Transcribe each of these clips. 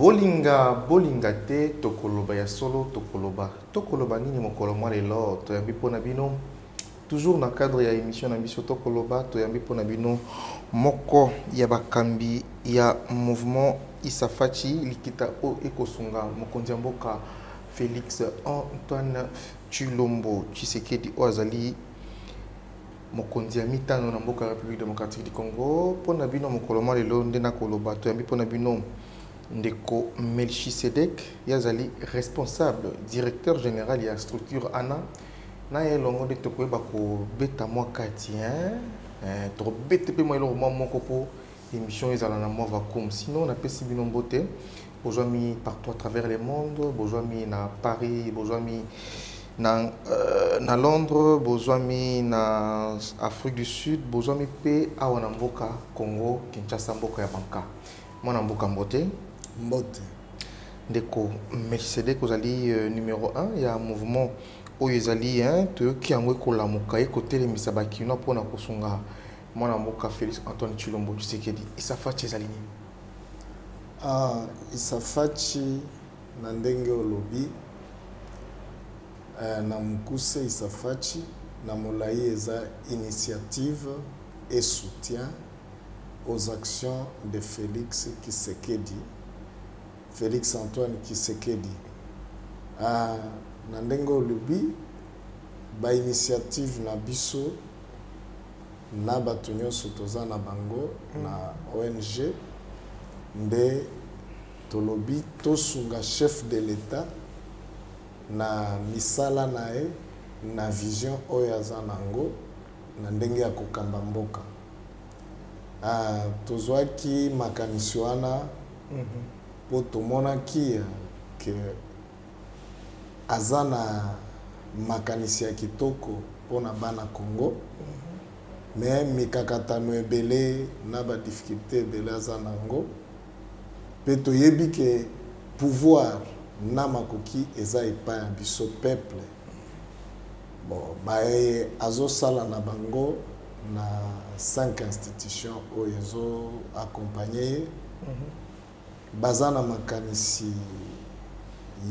bolinga te tokoloba ya solo tokoloba nini mokolo mwa lelo toyambi mpona bino toujours na cadre ya émission na biso tokoloba toyambi mpona bino moko ya bakambi ya mouvement Isafachi likita o ekosunga mokonzi ya mboka Félix Antoine Tshilombo Tshisekedi Oazali mokonzi ya mitano na mboka République démocratique du Congo mpona bino mokolo mwa lelo nde na koloba toyambi mpona bino ndeko Melchisedek yazali responsable directeur général ya structure ANA na elongo de tokoyeba ko beta mwa kati to beta pe mwa elongo moko po émission ezala na mwa vacuum sinon na pesi bino mbote bozwami partout à travers le monde bozwami na Paris bozwami na Londres bozwami na Afrique du Sud bozwami pe awa na mboka Congo Kinshasa mboka ya Banka mwana mboka mbote ndeko Melchisedek ozali numéro 1 ya mouvement oyo ezali toyoki yango ekolamuka ekotelemisa bakino mpona kosunga mwana mboka Félix Antoine Tshilombo Tshisekedi Isafachi ezali nini? Isafachi na ndenge olobi na mukuse Isafachi na molai eza initiative et soutien aux actions de Félix Antoine Tshisekedi. Na ndenge olobi ba initiative na biso na bato nyonso toza na bango na ONG nde tolobi tosunga chef de l'État na misala na ye na vision oyo aza nango na ndenge ya kokamba mboka. Tozwaki makanisi wana po tomonaki ke aza na makanisi ya kitoko mpona bana Congo me mikakatano ebele na badifficulté ebele aza nango mpe toyebi ke pouvoir na makoki eza epai ya biso peuple baye azosala na bango na 5 institutions oyo ezo accompagner ye baza na makanisi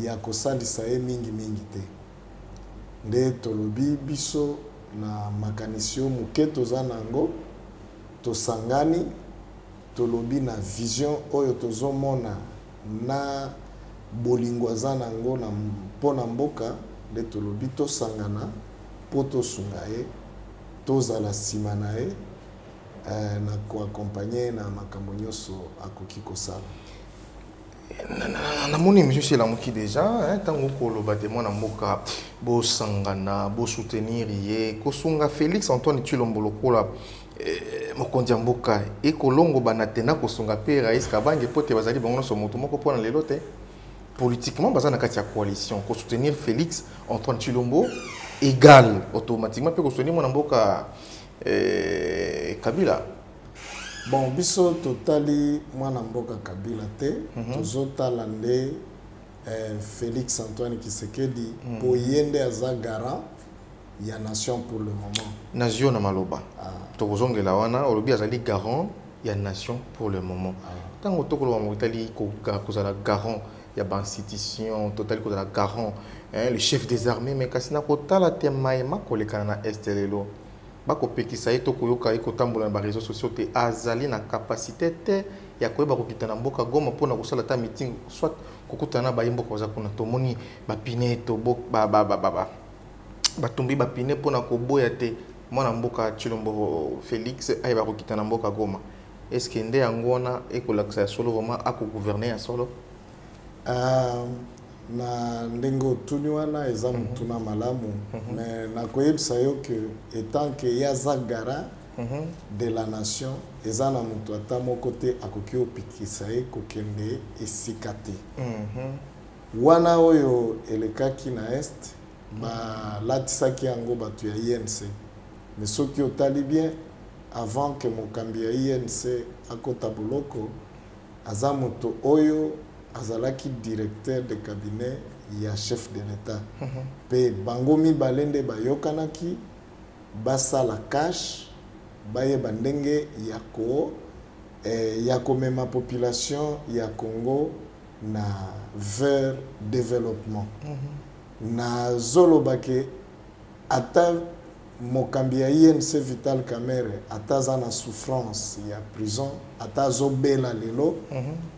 ya kosalisa ye mingi te nde tolobi biso na makanisi oyo moke toza nango tosangani tolobi na vision oyo tozomona na bolingo aza nango na mpona mboka nde tolobi tosangana mpo tosunga ye tozala nsima na ye na koakompagne na makambo nyonso akoki kosala. Namoni émission elamuki déjà ntango koloba te mwana mboka bosangana bosoutenir ye kosunga Félix Antoine Tshilombo lokola mokonzi ya mboka ekolongo bana te na kosunga pe Rais Kabange po te bazali bango nyonso moto moko mpona lelo te politiquement baza na kati ya coalition kosoutenir Félix Antoine Tshilombo égal automatiquement pe kosoutenir mwana mboka Kabila. Bon, biso totali mwana mboka Kabila te tozotala nde Félix Antoine Tshisekedi po yende aza garant ya nation pour le moment. Nation na maloba. Tokozongela wana olobi azali garant ya nation pour le moment. Tango tokoloba motali kozala garant ya ba institution totali kozala garant le chef des armées mais kasina kotala te maema kolekana na estelelo. Bakopekisa ye tokoyoka ye kotambola na ba réseaux sociaux te azali na capacité te ya koyeba kokita na mboka Goma mpona kosala ta meeting soit kokutana ba mboka baza kuna tomoni bapine to batumbi bapine mpona koboya te mwana mboka Tshilombo Félix ayeba kokita na mboka Goma. Est-ce que nde yango wana ekolakisa ya solo vraiment akogouverner ya solo? Na ndenge otuni wana eza mutuna malamu mais nakoyebisa yo ke etant que yaza garant de la nation eza na mutu ata moko te akoki opikisa ye kokende esika te wana oyo elekaki na est balatisaki yango bato ya INC mais soki otali bien avant que mokambi ya INC akota boloko aza moto oyo azalaki directeur de cabinet ya chef de l'État. Pe bango mibale nde bayokanaki basala cash baye bandenge ya komema population ya Congo na vers développement. Na zoloba ke ata mokambi ya INC Vital Kamerhe ata za na souffrance ya prison ata zobela lelo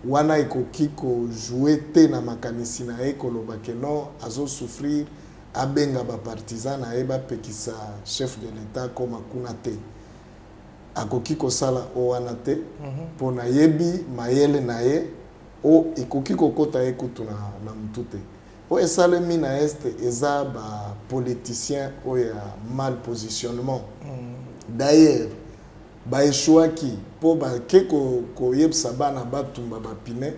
wana ekoki jouer te na makanisi na ye koloba ke non azo souffrir abenga ba partisan na ye bapekisa chef de l'état koma kuna te akoki kosala o wana te pona yebi mayele na ye o ekoki kokota ye kutu na mutu te o esalemi na este eza ba politicien o ya mal positionnement d'ailleurs ba échouaki po ba ke ko yebsa bana batumba bapine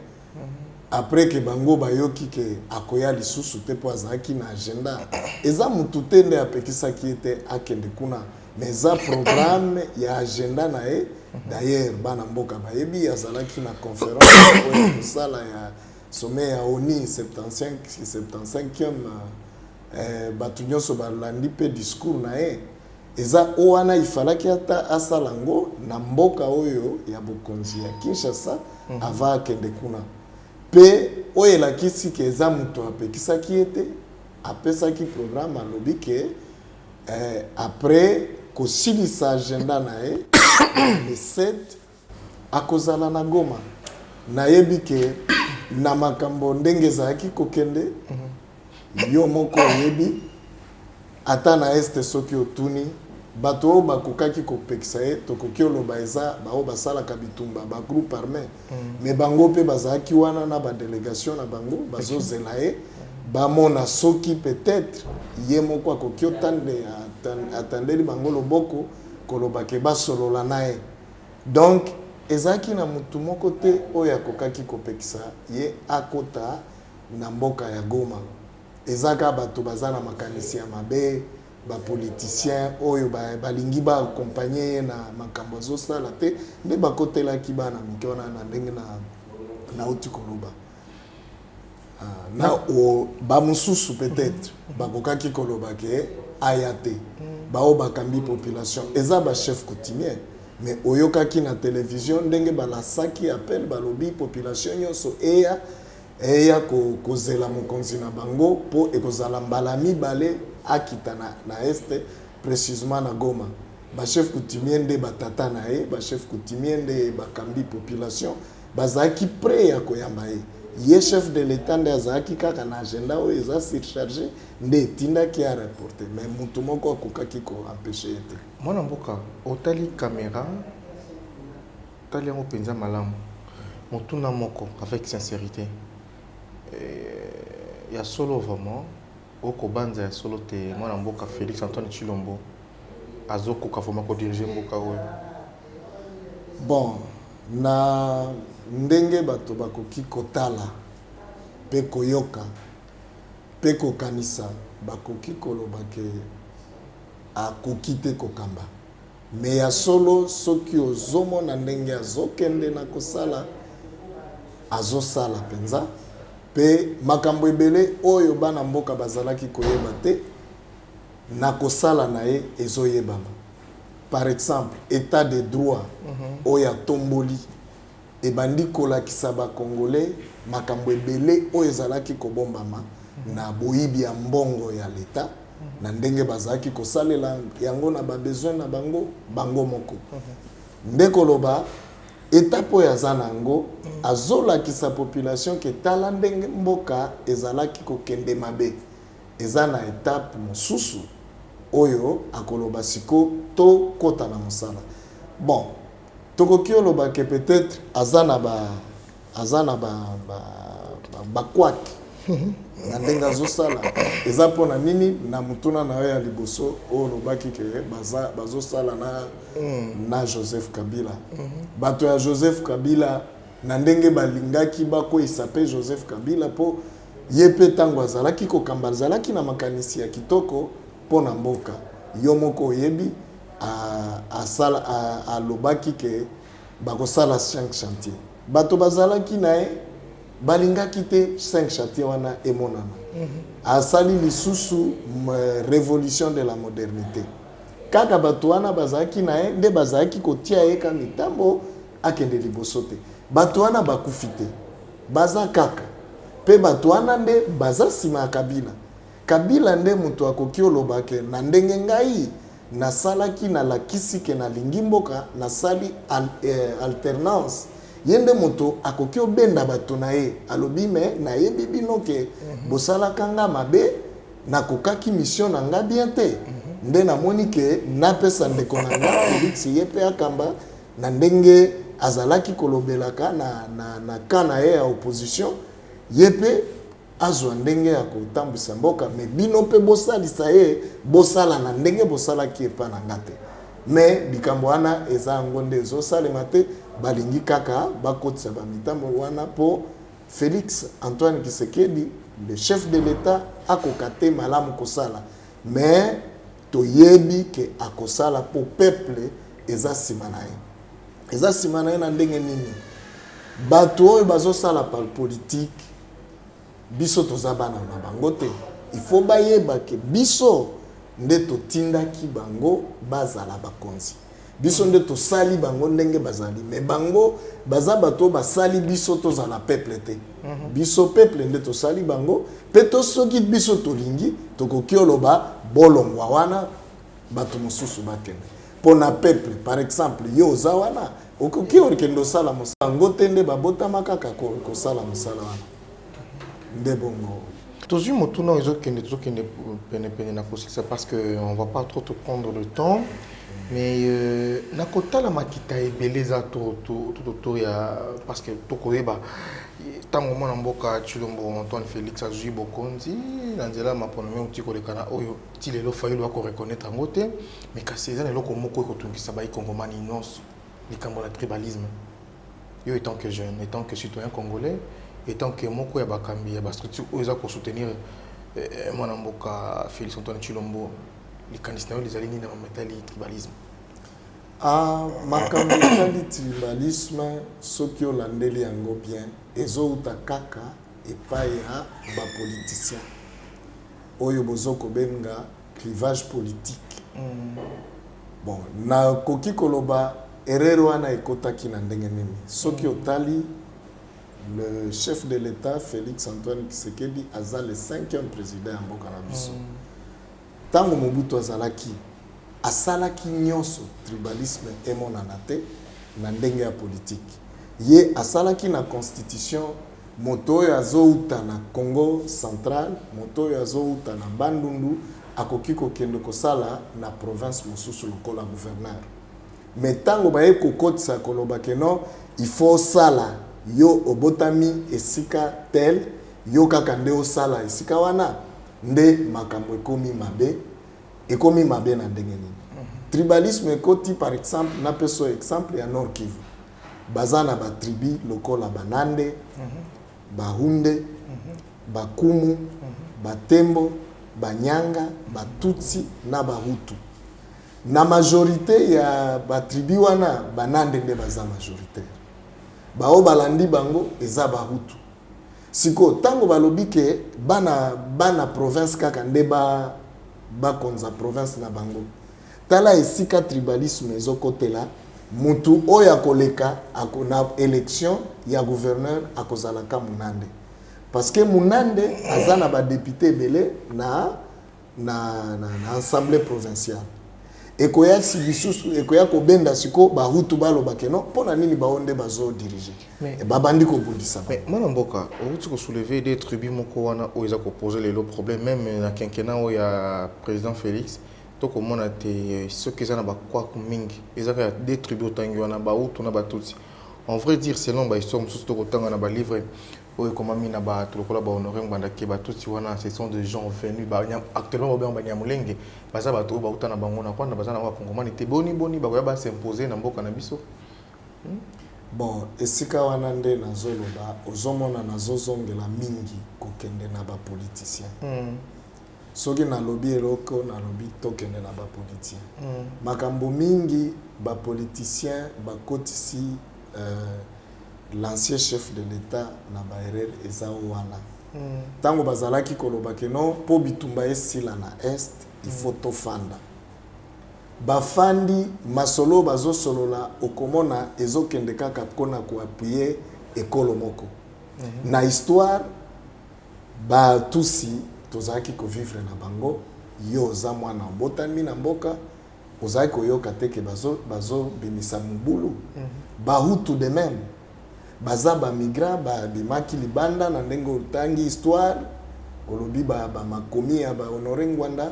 après que bango bayoki ke akoya lisusu te po azalaki na agenda eza mutu te nde apekisaki ete akende kuna mais eza programme ya agenda na ye d'ailleurs bana mboka bayebi azalaki na conférence oyo kosala ya sommet ya ONU 75e bato nyonso balandi mpe discours na ye eza o wana ifalaki ata asala ngo na mboka oyo ya bokonzi ya Kinshasa ava akende kuna pe oyo elakisi ke eza moto apekisaki ete apesaki programme alobi ke après kosilisa agenda na ye le 7 akozala na Goma nayebi ke na makambo ndenge ezalaki kokende yo moko oyebi ata na este soki otuni bato oyo bakokaki kopekisa ye tokoki oloba eza bao basalaka bitumba bagroupe armé mais bango mpe bazalaki wana na badélégation na bango bazozela ye bamona soki peut-être ye moko akoki atandeli bango loboko koloba ke basolola na ye donc ezalaki na mutu moko te oyo akokaki kopekisa ye akota na mboka ya Goma ezaka bato baza na makanisi ya mabe bapoliticien oyo balingi baakompagne ye na makambo azosala te nde bakotelaki bana mike wana na ndenge nauti koloba na bamosusu peut-être bakokaki koloba ke aya te bao bakambi population eza bachef coutumier mais oyokaki na télévision ndenge balasaki appel balobi population nyonso eya kozela mokonzi na bango po ekozala mbala mibale akita na este précisément na Goma bachef coutumier nde batata na ye bachef coutumier nde bakambi population bazalaki prêt ya koyamba ye chef de l'état nde azalaki kaka na agenda oyo eza surchargé nde etindaki ya reporter mais mutu moko akokaki koempêche ye te mwana mboka otali caméra tali yango mpenza malamu motuna moko avec sincérité ya solo vraiment okobanza ya solo te mwana mboka Félix Antoine Tshilombo azokoka vraiment kodirige mboka oyo bon na ndenge bato bakoki kotala pe koyoka pe kokanisa bakoki koloba ke akoki te kokamba me ya solo soki ozomona ndenge azokende na kosala azosala penza pe makambo ebele oyo bana mboka bazalaki koyeba te na kosala na ye ezoyebama par exemple état de droit oyo atomboli ebandi kolakisa bakongolais makambo ebele oyo ezalaki kobombama na boyibi ya mbongo ya leta na ndenge bazalaki kosalela yango na babesoin na bango moko nde koloba étape oyo aza nango azolakisa population ke tala ndenge mboka ezalaki kokende mabe eza na étape mosusu oyo akoloba siko to kota na mosala bon tokoki oloba ke peut-être aza na bakwaki na ndenge azosala eza mpona nini na mutuna na yo ya liboso oyo olobaki ke bazosala na Joseph Kabila bato ya Joseph Kabila na ndenge balingaki bakoyisa mpe Joseph Kabila mpo ye mpe ntango azalaki kokamba azalaki na makanisi ya kitoko mpo na mboka yo moko oyebi alobaki ke bakosala 5 chantier bato bazalaki na ye balingaki te 5 chantier wana emonana asali lisusu révolution de la modernité kaka bato wana bazalaki na ye nde bazalaki kotia ye ka mitambo akende liboso te bato wana bakufi te baza kaka pe bato wana nde baza nsima ya Kabila. Kabila nde moto akoki oloba ke na ndenge ngai nasalaki nalakisi ke nalingi mboka nasali alternance yende moto akoki obenda bato na ye alobi me nayebi bino ke bosalaka nga mabe nakokaki mission na nga bien te nde namoni ke napesa ndeko na nga Félix ye pe akamba na ndenge azalaki kolobelaka na kana ye ya opposition ye pe azwa ndenge ya kotambwisa mboka me bino pe bosalisa ye bosala na ndenge bosalaki epa na nga te me likambo wana eza yango nde ezosalema te balingi kaka bakotisa bamitambo wana po Félix Antoine Tshisekedi le chef de l'État akoka te malamu kosala mais toyebi ke akosala po peuple eza nsima na ye eza nsima na ye na ndenge nini bato oyo bazosala par politique biso toza bana na bango te il faut bayeba ke biso nde totindaki bango bazala bakonzi biso nde tosali bango ndenge bazali mais bango baza bato basali biso tozala peuple te biso peuple nde tosali bango pe to soki biso tolingi tokoki oloba bolongwa wana bato mosusu bakende pona peuple par exemple yo oza wana okoki okende osala mosala ngo te nde babotama kaka kosala mosala wana nde bongo. Tozui motuna ezokende pene na kosisa parce que on va pas trop te prendre le temps mais nakotala makita ebele za to ya parce que tokoyeba tango mwana mboka Tshilombo Antoine Félix azui bokonzi na nzela mapono me uti kolekana oyo ti lelo fayulu ako reconnaître ngo te mais kasi eza eloko moko ekotungisa ba Congomani nyonso likambo la tribalisme yo étant que jeune étant que citoyen congolais étant que moko ya bakambi ya bastructure oyo ko soutenir mwana mboka Félix Antoine Tshilombo likanisi nayo lezali nini na mametali tribalisme makambo etali tribalisme soki olandeli yango bien ezouta kaka epai ya bapoliticien oyo bozokobenga clivage politique bon nakoki koloba erreur wana ekotaki na ndenge nini soki otali le chef de l'État Félix Antoine Tshisekedi aza le 5e président ya mboka na biso tango Mobutu azalaki asalaki nyonso tribalisme emonana te na ndenge ya politique ye asalaki na constitution moto oyo azouta na Congo central moto oyo azouta na Bandundu akoki kokende kosala na province mosusu lokola gouverneur mais tango baye kokotisa koloba ke non il faut sala yo obotami esika tel yo kaka nde osala esika wana nde makambo ekomi mabe na ndenge nini tribalisme ekoti par exemple na peso exemple ya Nord Kivu bazana ba tribu lokola banande bahunde bakumu batembo banyanga batutsi na bahutu na majorité ya ba tribu wana banande nde baza majoritaire bao balandi bango eza bahutu siko tango balobi ke bana province kaka nde ba konza province na bango tala esika tribalisme ezokotela mutu oyo akoleka na élection ya gouverneur akozalaka munande parce que munande aza na ba député ebele na assemblée provinciale ekoya si bisusu ekoya kobenda siko bahutu baloba ke non pona nini baonde bazo diriger babandi ko bundisa mais mwana mboka outi ko soulever des tribus moko wana oyo eza ko poser le problème même na quinquennat oyo ya président Félix toko mona te soki eza na bakwa mingi eza ka des tribus otangi wana bahutu na batutsi en vrai dire selon ba histoire mosusu toko tanga na ba livre oyo komami na bato lokola ba honoré mbandaki batutsi wana ce sont des gens venus actuellement ba Banyamulenge baza bato oyo bauta na bango na kwanda baza na ba Kongomani te boni bakoya ba s'imposer na mboka na biso bon esika wana nde nazoloba ozomona nazozongela mingi kokende na ba politicien soki nalobi eloko nalobi tokende na ba politicien makambo mingi ba politicien bakotisi l'ancien chef de l'État na baerel eza wana tango bazalaki koloba ke non po bitumba esila na est il faut tofanda bafandi masolo bazosolola okomona ezokende kaka kona koappuyer ekolo moko na histoire ba tusi tozaki ko vivre na bango yo za mwana mbotami na mboka ozaki koyoka teke bazo bimisa mubulu ba hutu de même baza ba migrant ba bimaki libanda na ndengo tangi histoire olobi ba makomi ya ba Honoré Ngwanda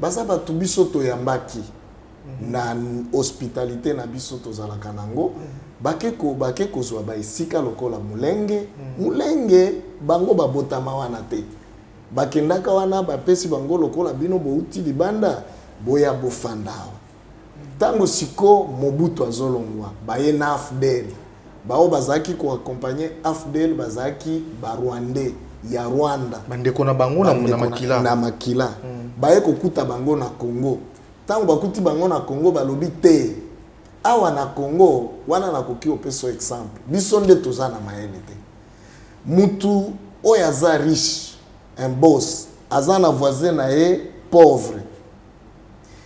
baza ba tubiso to yambaki na hospitalité na biso tozalaka nango bake kozwa ba esika lokola mulenge bango babotama wana te bakendaka wana bapesi bango lokola bino bouti libanda boya bofanda tango siko Mobutu azolongwa baye na AFDEL bao bazaki ko accompagner AFDEL bazaki ba Rwandais ya Rwanda bandeko na bango na makila baye kokuta bango na Congo tango bakuti bango na Congo balobi te awa na Congo wana na koki opeso exemple biso nde toza na mayele te mutu oyo aza riche un boss aza na voisin na ye pauvre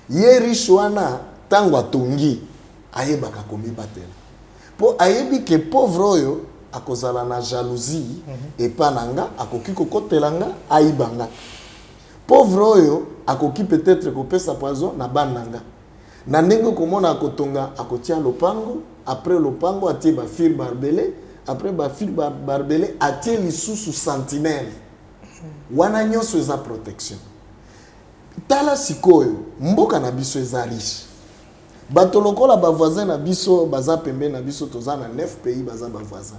ye riche wana tango atongi ayebaka komibatela po ayebi ke pauvre oyo akozala na jalousie epa nanga akoki kokotelanga aibanga pauvre oyo akoki peut-être kopesa poison na bananga na ndenge komona akotonga akotia lopango après lopango atie ba fil barbelé après ba fil barbelé atie lisusu sentinelle wana nyonso eza protection tala sikoyo mboka na biso eza riche bato lokola ba voisin na biso baza pembe na biso toza na 9 pays baza ba voisin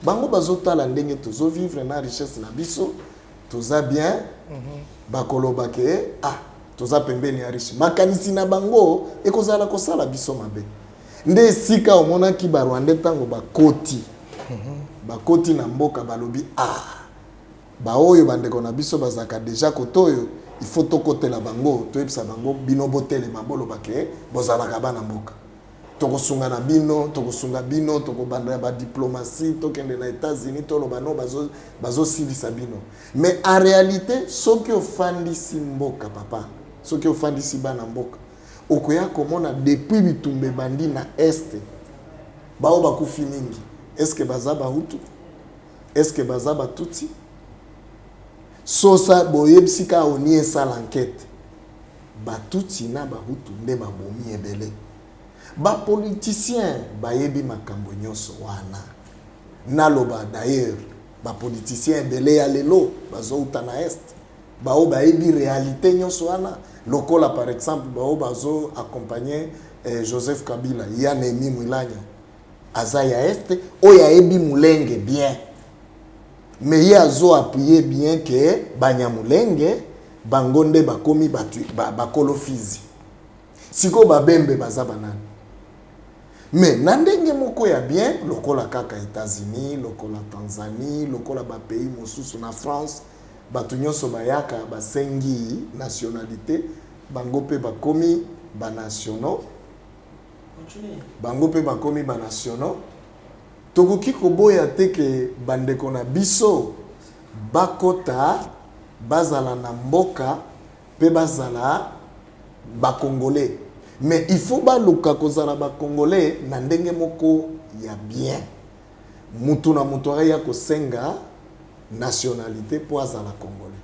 bango bazotala ndenge tozo vivre na richesse na biso toza bien bakoloba ke toza pembeni ya riche makanisi na bango ekozala kosala biso mabe nde esika omonaki ba Rwandais tango bakoti na mboka balobi ba oyo bandeko na biso bazaka deja kotoyo il faut tokotela bango toyebisa bango bino botele mabolo bake bozalaka bana mboka tokosunga na bino tokosunga bino tokobanda ba diplomatie tokende na États-Unis toloba no bazo silisa bino mais en réalité soki ofandisi mboka papa soki ofandisi bana mboka okoya komona depuis bitumbe bandi na este bao bakufi mingi est-ce que baza ba hutu est-ce que baza ba tutsi sosa boyebisika oni esala enquête ba tutsi na ba hutu nde babomi ebele ba politicien bayebi makambo nyonso wana naloba d'ailleurs ba politicien ebele ya lelo bazouta na est bao bayebi réalité nyonso wana lokola par exemple bao bazo accompagner Joseph Kabila ya Nemi Mwilanya aza ya est oya yebi mulenge bien mais ye azo appuyer bien que banyamulenge bangonde bakomi bakolo fizi siko babembe baza banani mais na ndenge moko ya bien lokola kaka États-Unis lokola Tanzanie lokola ba pays mosusu na France batu nyonso bayaka basengi nationalité bango pe bakomi ba nationaux bango pe bakomi ba nationaux tokoki koboya teke bandeko na biso bakota bazala na mboka pe bazala ba congolais mais il faut baluka kozala ba congolais na ndenge moko ya bien mutu na mutu ya kosenga nationalité po azala congolais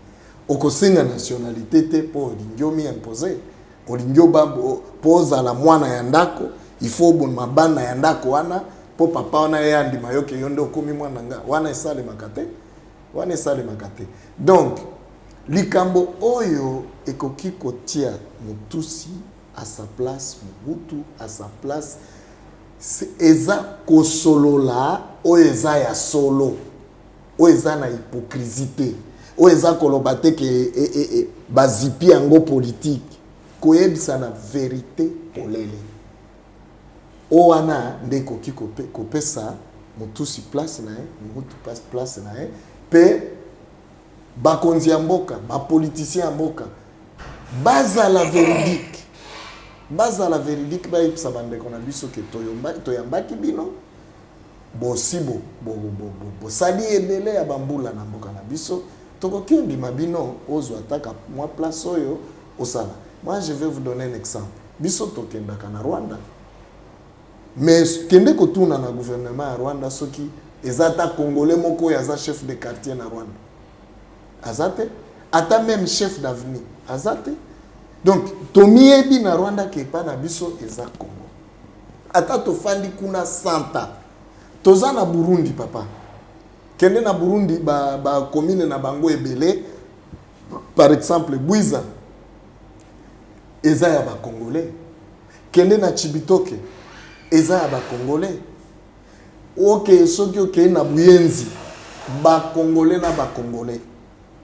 okosenga nationalité te po lingiomi imposer olingio babo po zala mwana ya ndako il faut bon mabana ya ndako wana po papa wana ya ndima yoke yondo komi mwana nga wana esale makate donc likambo oyo ekoki kotia mutusi à sa place Mobutu à sa place eza kosolola oyo eza ya solo oyo eza na hypocrisie oyo eza koloba te ke bazipi yango politique koyebisa na vérité polele owana nde koki kopesa mutusi place na ye Mobutu place na ye pe bakonzi ya mboka bapoliticien ya mboka bazala véridique bayebisa bandeko na biso ke toyambaki bino bosibo bosali ebele ya bambula na mboka na biso tokoki ondima bino ozwa ataka mwa place oyo osala. Moi je vais vous donner un exemple. Biso tokendaka na Rwanda mais kende kotuna na gouvernement ya Rwanda soki ezata congolais moko yaza chef de quartier na Rwanda azate ata même chef d'avenir azate donc tomiebi na Rwanda ke pa na biso eza Congo ata tofandi kuna santa toza na Burundi papa kende na Burundi ba commune na bango ebele par exemple Bwiza eza ya ba Congolais kende na Chibitoke eza ya ba Congolais ok soki ok na Buyenzi ba Congolais na ba Congolais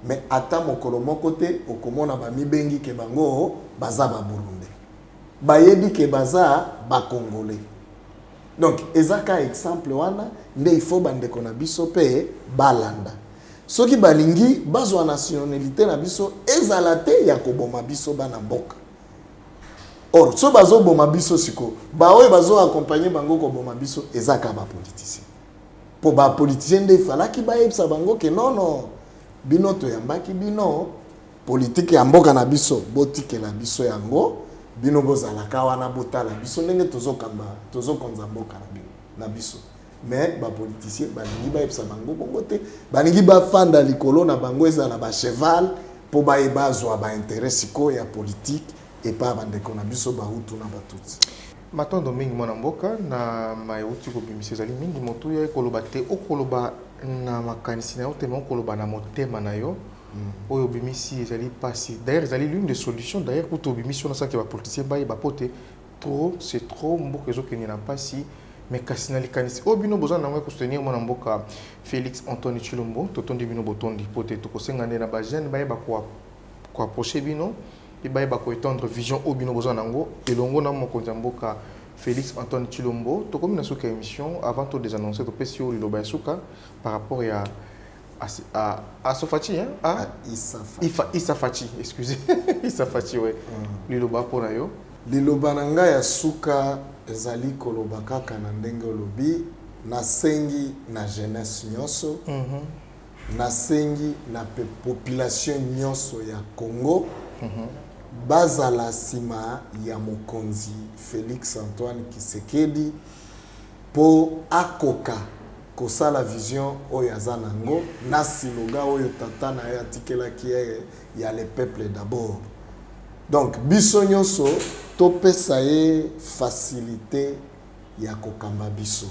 mais ata mokolo moko te okomona ba mibengi ke bango baza ba Burundi bayebi ke baza ba Congolais donc ezaka exemple wana nde il faut bandeko na biso pe balanda soki balingi bazwa nationalité na biso ezala te ya koboma biso bana mboka or so bazo boma biso siko baoye bazo accompagner bango koboma biso ezaka ba politicien po ba politicien nde falaki bayebisa bango ke non bino to yambaki bino politique ya mboka na biso botikela biso yango bino bozalaka wana botala biso ndenge tozokonza mboka na biso mais ba politicien balingi bayebisa bango bongo te balingi bafanda likolo na bango ezala ba cheval po bayebazwa ba intérêt siko ya politique et pas bandeko na biso bahutu na batuti matondo mingi mwana mboka na mayeuti kobimisa ezali mingi moto ya ekoloba te okoloba na makanisi na yo te me okoloba na motema na yo oyo bimisi ezali pasi d'ailleurs ezali l'une des solutions d'ailleurs pour tobimisi on saki ba politicien baye ba pote trop c'est trop mboka ezokende na pasi mais kasi na likanisi oyo bino besoin nango ko soutenir mwana mboka Félix Antoine Tshilombo totondi bino botondi pote tokosenga nde na ba jeune baye ba ko approcher bino et baye ba ko étendre vision oyo bino besoin nango elongo na mokonzi ya mboka Félix Antoine Tshilombo tokomi na suka émission avant de désannoncer to pesi o liloba ya suka par rapport à Sofati, hein? À Issa Fachi, excusez. Issa Fachi, ouais. Liloba pour nayo. Liloba nanga ya suka ezali koloba kaka na ndenge lobi na sengi na jeunesse nyonso. Na sengi na population nyonso ya Congo. Bazala sima ya mokonzi Félix Antoine Tshisekedi po akoka kosala vision oyo aza nango na siloga oyo tata na ye atikelaki ya le peuple d'abord donc biso nyonso topesa ye facilité ya kokamba biso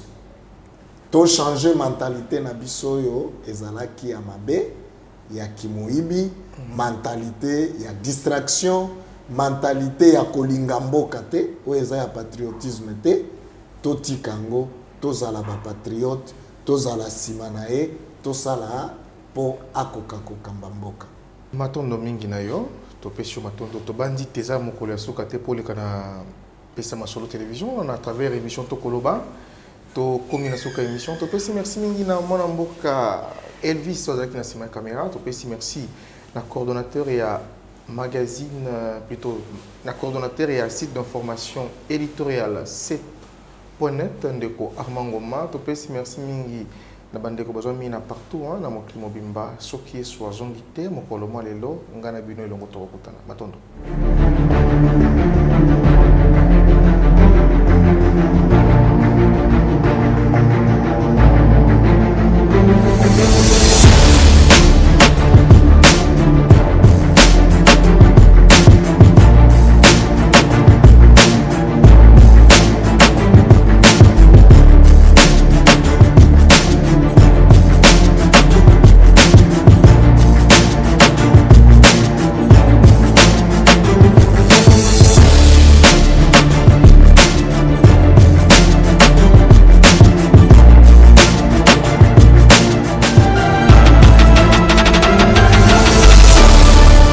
to changer mentalité na biso oyo ezalaki ya mabe ya kimoyibi mentalité ya distraction mentalité ya kolinga mboka te oyo eza ya patriotisme te totikango tozala ba patriote tozala sima na ye tosala po akoka kokamba mboka matondo mingi na yo topesi matondo tobandi teza mokolo ya suka te poleka na pesa masolo télévision à travers émission Tokoloba to komi na suka émission topesi merci mingi na mwana mboka Elvis ozaki na sima caméra topesi merci na coordonnateur et à magazine plutôt na coordonnateur et à site d'information éditoriale .net ndeko Armand Ngoma topesi merci mingi na bandeko bazwa mina partout hein na mokili mobimba soki so azongi te mokolo mwa lelo ngana bino elongo tokokutana matondo